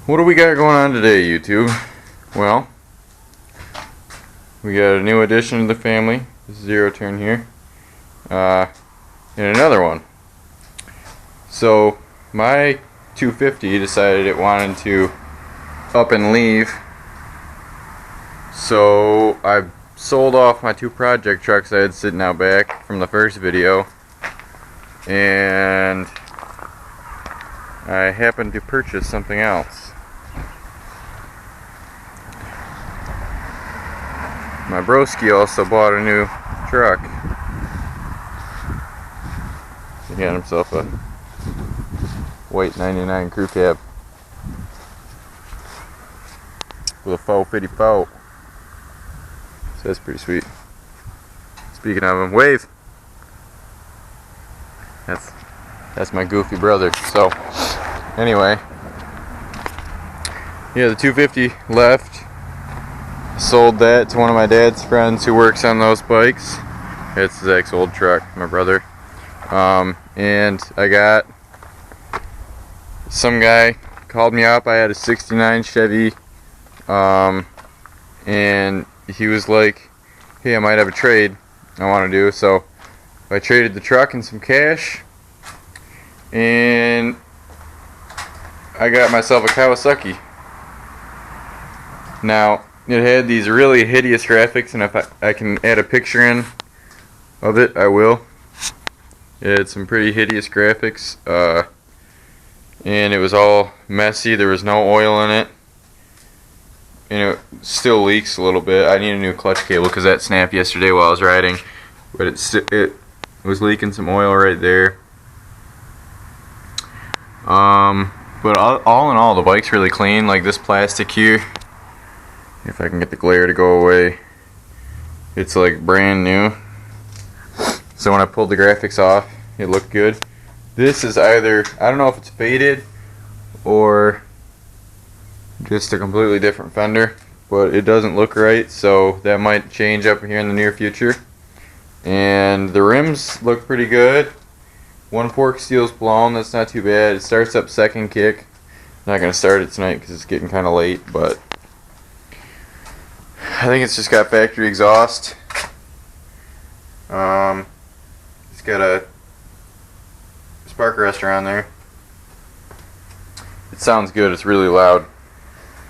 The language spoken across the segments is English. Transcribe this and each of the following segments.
What do we got going on today, YouTube? Well, we got a new addition to the family, zero turn here, and another one. So my 250 decided it wanted to up and leave, so I sold off my two project trucks I had sitting out back from the first video, and I happened to purchase something else. My broski also bought a new truck. He got himself a white 99 crew cab with a 450F. So that's pretty sweet. Speaking of him, wave. That's my goofy brother. So anyway, yeah, the 250 left. Sold that to one of my dad's friends who works on those bikes. It's Zach's old truck, my brother. And I got some guy called me up. I had a 69 Chevy, and he was like, hey, I might have a trade I want to do. So I traded the truck and some cash, and I got myself a Kawasaki. Now, it had these really hideous graphics, and if I can add a picture in of it, I will. It had some pretty hideous graphics, and it was all messy. There was no oil in it, and it still leaks a little bit. I need a new clutch cable because that snapped yesterday while I was riding, but it was leaking some oil right there. But all in all, the bike's really clean. Like this plastic here, if I can get the glare to go away, it's like brand new. So when I pulled the graphics off, it looked good. This is either, I don't know if it's faded or just a completely different fender, but it doesn't look right, so that might change up here in the near future. And the rims look pretty good. One fork steel's blown, that's not too bad. It starts up second kick. Not going to start it tonight because it's getting kind of late, but I think it's just got factory exhaust. It's got a spark arrestor on there. It sounds good, it's really loud.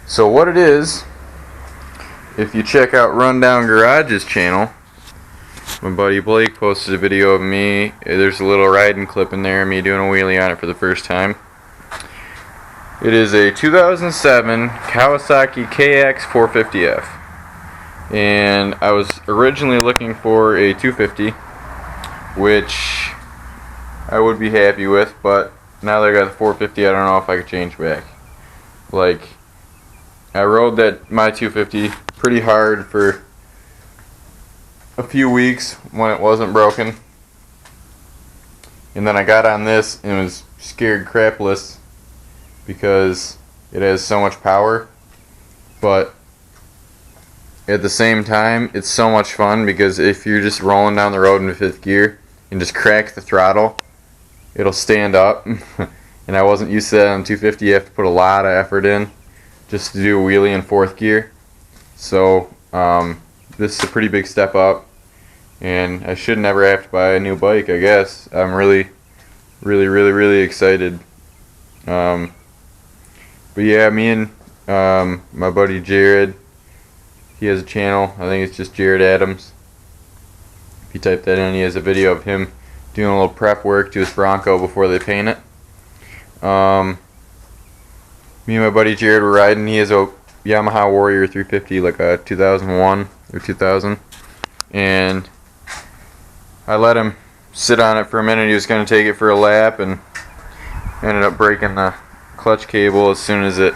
So what it is, if you check out Rundown Garage's channel, my buddy Blake posted a video of me. There's a little riding clip in there, me doing a wheelie on it for the first time. It is a 2007 Kawasaki KX450F. And I was originally looking for a 250, which I would be happy with, but now that I got the 450, I don't know if I could change back. Like, I rode my 250 pretty hard for a few weeks when it wasn't broken, and then I got on this and was scared crapless because it has so much power, but at the same time, it's so much fun because if you're just rolling down the road in fifth gear and just crack the throttle, it'll stand up. And I wasn't used to that on 250. You have to put a lot of effort in just to do a wheelie in fourth gear. So this is a pretty big step up, and I should never have to buy a new bike, I guess. I'm really excited. But yeah, me and my buddy Jared, he has a channel, I think it's just Jared Adams. If you type that in, he has a video of him doing a little prep work to his Bronco before they paint it. Me and my buddy Jared were riding. He has a Yamaha Warrior 350, like a 2001 or 2000. And I let him sit on it for a minute. He was going to take it for a lap and ended up breaking the clutch cable as soon as he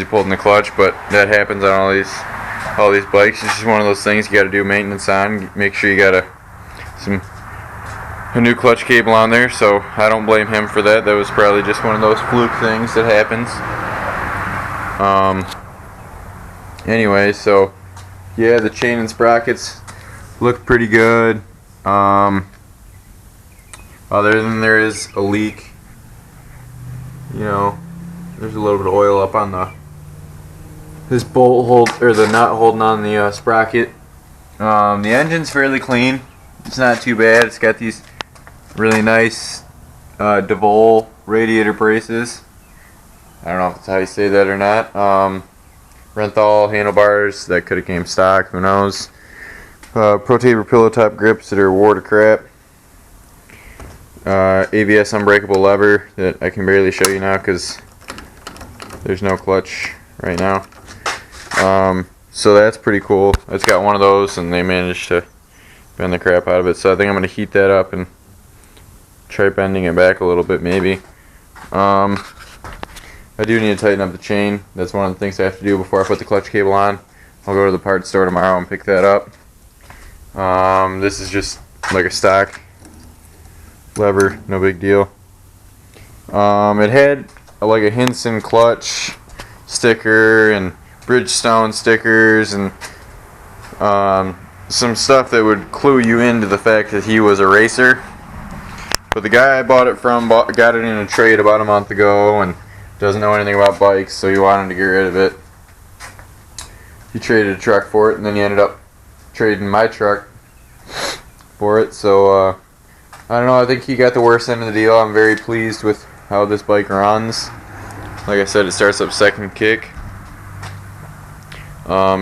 pulled in the clutch. But that happens on all these bikes. It's just one of those things you got to do maintenance on. Make sure you got a new clutch cable on there. So I don't blame him for that. That was probably just one of those fluke things that happens. Anyway, so yeah, the chain and sprockets look pretty good. Other than there is a leak, you know, There's a little bit of oil up on this bolt hold, or the nut holding on the sprocket. The engine's fairly clean. It's not too bad. It's got these really nice DeVol radiator braces. I don't know if that's how you say that or not. Renthal handlebars that could have came stock. Who knows? Pro taper pillow top grips that are war to crap. ABS unbreakable lever that I can barely show you now because there's no clutch right now. So that's pretty cool. It's got one of those and they managed to bend the crap out of it. So I think I'm going to heat that up and try bending it back a little bit maybe. I do need to tighten up the chain. That's one of the things I have to do before I put the clutch cable on. I'll go to the parts store tomorrow and pick that up. This is just like a stock lever, no big deal. It had like a Hinson clutch sticker and Bridgestone stickers and some stuff that would clue you into the fact that he was a racer. But the guy I bought it from got it in a trade about a month ago and doesn't know anything about bikes, so he wanted to get rid of it. He traded a truck for it, and then he ended up trading my truck for it. So I don't know, I think he got the worst end of the deal. I'm very pleased with how this bike runs. Like I said, it starts up second kick.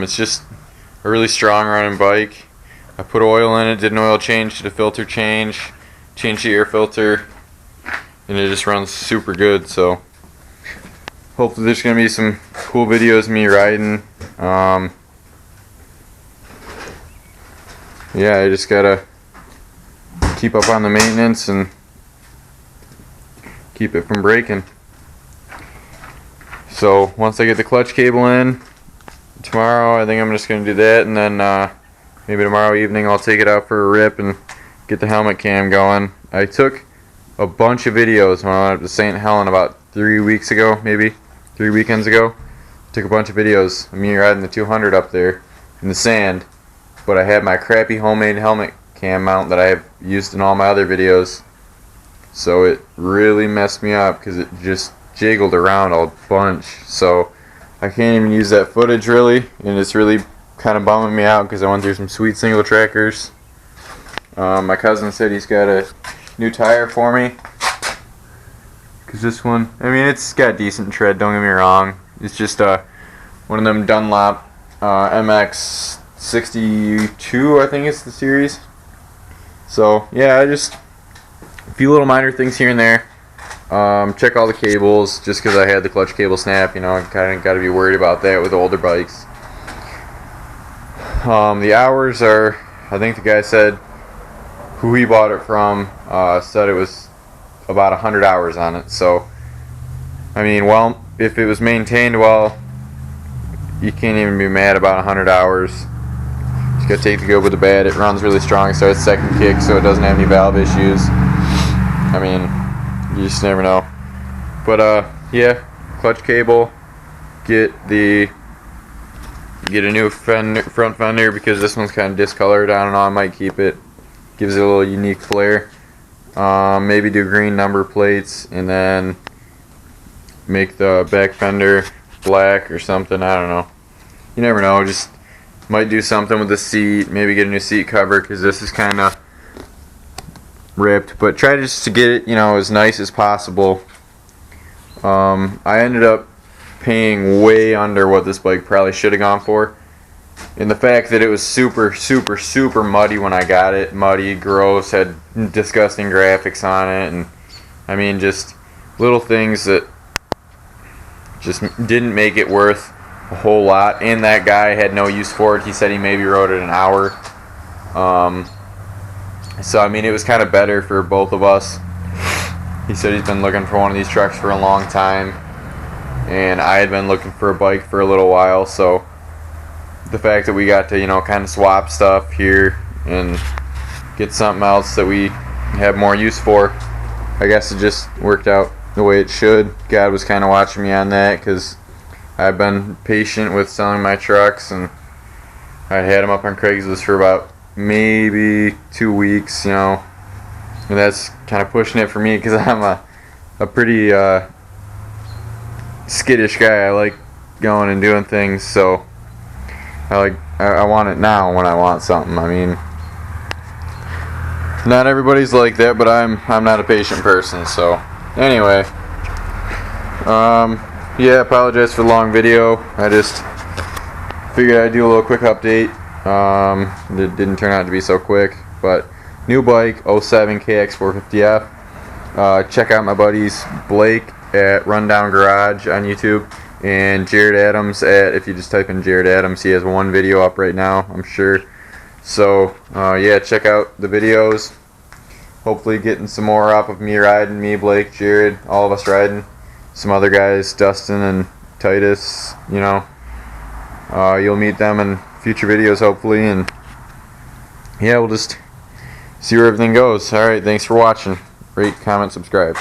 It's just a really strong running bike. I put oil in it, did an oil change, did a filter change, changed the air filter, and it just runs super good. So hopefully there's going to be some cool videos of me riding. Yeah, I just gotta keep up on the maintenance and keep it from breaking. So once I get the clutch cable in tomorrow, I think I'm just going to do that, and then maybe tomorrow evening I'll take it out for a rip and get the helmet cam going. I took a bunch of videos when I went up to St. Helen about 3 weeks ago, maybe 3 weekends ago. Took a bunch of videos of me riding the 200 up there in the sand, but I had my crappy homemade helmet cam mount that I have used in all my other videos, so it really messed me up because it just jiggled around a bunch. So I can't even use that footage really, and it's really kind of bumming me out because I went through some sweet single trackers. My cousin said he's got a new tire for me, because this one, I mean, it's got decent tread, don't get me wrong. It's just one of them Dunlop MX62, I think it's the series. So yeah, just a few little minor things here and there. Check all the cables, just because I had the clutch cable snap, you know, I kind of got to be worried about that with older bikes. The hours are, I think the guy said, who he bought it from, said it was about 100 hours on it. So, I mean, well, if it was maintained well, you can't even be mad about 100 hours. Just gotta take the good with the bad. It runs really strong, so it's second kick, so it doesn't have any valve issues. I mean, you just never know. But yeah, clutch cable. Get a new front fender, because this one's kind of discolored. I don't know, I might keep it. Gives it a little unique flair. Maybe do green number plates and then make the back fender black or something. I don't know. You never know. Just might do something with the seat. Maybe get a new seat cover, because this is kind of ripped. But try just to get it, you know, as nice as possible. I ended up paying way under what this bike probably should have gone for. And the fact that it was super, super, super muddy when I got it. Muddy, gross, had disgusting graphics on it. And I mean, just little things that just didn't make it worth a whole lot. And that guy had no use for it. He said he maybe rode it an hour. So I mean, it was kind of better for both of us. He said he's been looking for one of these trucks for a long time, and I had been looking for a bike for a little while. So the fact that we got to, you know, kind of swap stuff here and get something else that we have more use for, I guess it just worked out the way it should. God was kind of watching me on that, because I've been patient with selling my trucks, and I had them up on Craigslist for about maybe 2 weeks, you know, and that's kind of pushing it for me, because I'm a pretty skittish guy. I like going and doing things, so I want it now when I want something. I mean, not everybody's like that, but I'm not a patient person. So anyway, yeah, apologize for the long video. I just figured I'd do a little quick update. It didn't turn out to be so quick, but new bike, 07 KX450F. Check out my buddies Blake at Rundown Garage on YouTube and Jared Adams at, if you just type in Jared Adams, he has one video up right now, I'm sure. So yeah, check out the videos. Hopefully getting some more up of me riding, me, Blake, Jared, all of us riding. Some other guys, Dustin and Titus, you know. You'll meet them in future videos hopefully, and yeah, we'll just see where everything goes. Alright, thanks for watching. Rate, comment, subscribe.